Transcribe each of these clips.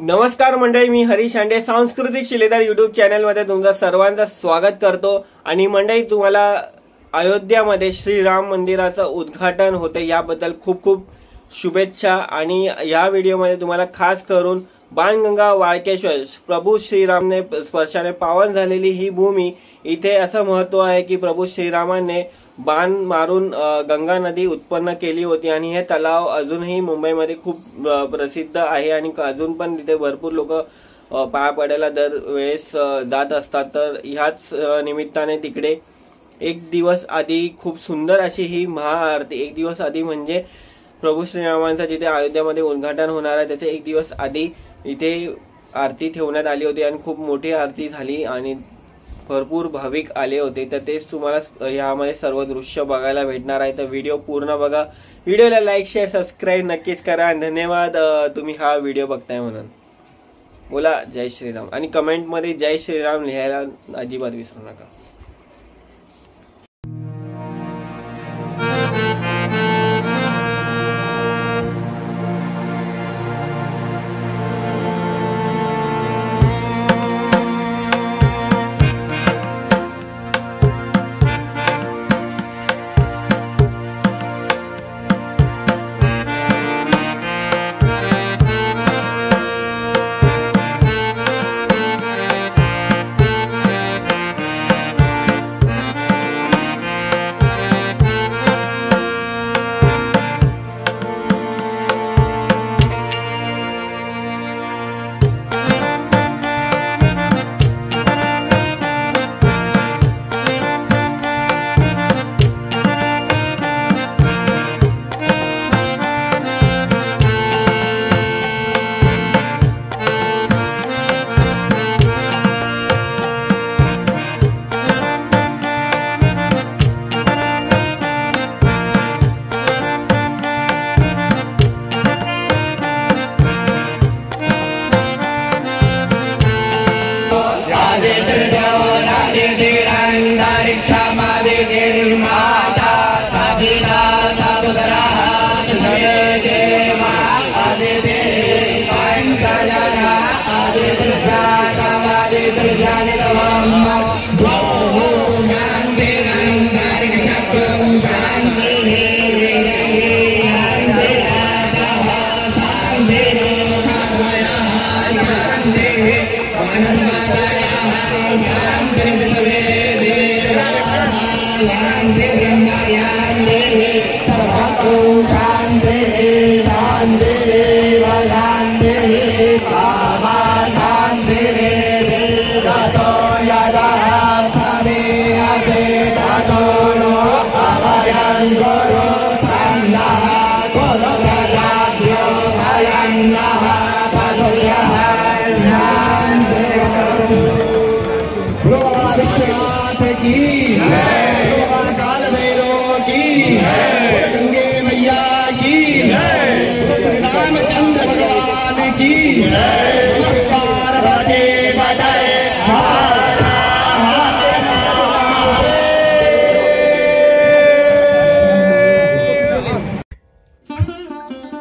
नमस्कार मंडळी, मी हरीश हांडे सांस्कृतिक शिलेदार युट्यूब चॅनल मध्ये तुमचं सर्वांचं स्वागत करतो। आणि मंडळी, तुम्हाला अयोध्यामध्ये श्रीराम मंदिराचं उद्घाटन होते याबद्दल खूप खूप शुभेच्छा। आणि या व्हिडिओमध्ये तुम्हाला खास करून बाणगंगा वाळकेश्वर प्रभू श्रीरामने स्पर्शाने पावन झालेली ही भूमी, इथे असं महत्व आहे की प्रभू श्रीरामाने बाण मारून गंगा नदी उत्पन्न केली होती। आणि हे तलाव अजूनही मुंबईमध्ये खूप प्रसिद्ध आहे आणि अजून पण तिथे भरपूर लोक पाया पडायला दरवेळेस जात असतात। तर ह्याच निमित्ताने तिकडे एक दिवस आधी खूप सुंदर अशी ही महाआरती, एक दिवस आधी म्हणजे प्रभू श्रीरामांचं जिथे अयोध्यामध्ये उद्घाटन होणार आहे त्याचे एक दिवस आधी इथे आरती ठेवण्यात आली होती आणि खूप मोठी आरती झाली आणि भरपूर भाविक आले होते। तर तेच तुम्हाला यामध्ये सर्व दृश्य बघायला भेटणार आहे। तर व्हिडिओ पूर्ण बघा, व्हिडिओला लाईक शेअर सबस्क्राईब नक्कीच करा आणि धन्यवाद तुम्ही हा व्हिडिओ बघताय म्हणून। बोला जय श्रीराम आणि कमेंट मध्ये जय श्रीराम लिहायला अजिबात विसरू नका।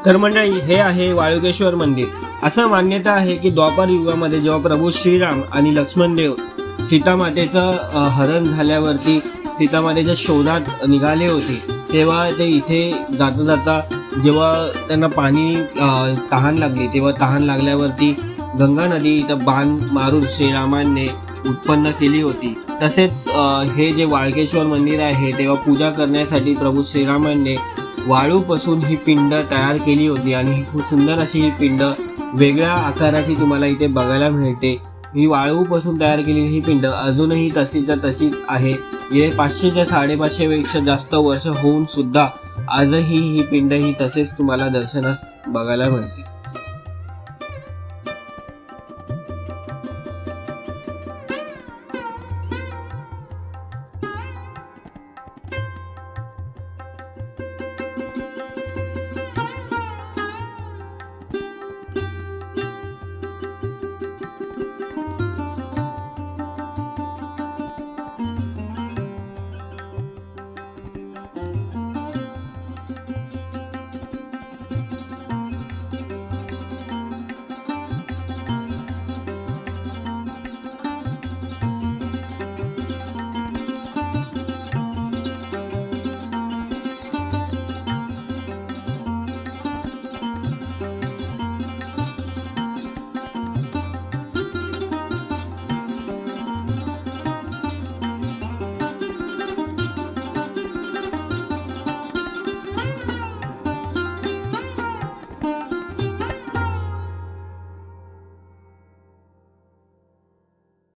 तर मंडळी, हे आहे वाळकेश्वर मंदिर। असं मान्यता आहे की द्वापर युगामध्ये जेव्हा प्रभू श्रीराम आणि लक्ष्मण देव सीतामातेचं हरण झाल्यावरती सीतामातेच्या शोधात निघाले होते, तेव्हा ते इथे जाता जाता जेव्हा त्यांना पाणी तहान लागली, तेव्हा तहान लागल्यावरती गंगा नदी इथं बाण मारून श्रीरामांनी उत्पन्न केली होती। तसेच हे जे वाळकेश्वर मंदिर आहे तेव्हा पूजा करण्यासाठी प्रभू श्रीरामांनी वाळूपासून ही पिंड तयार केली होती आणि ही खूप सुंदर अशी ही पिंड वेगळ्या आकाराची तुम्हाला इथे बघायला मिळते। ही वाळूपासून तयार केलेली ही पिंड अजूनही तशीच्या तशीच आहे। हे 500 ते 550 पेक्षा जास्त वर्ष होऊन सुद्धा आजही ही पिंड ही तसेच तुम्हाला दर्शनास बघायला मिळते।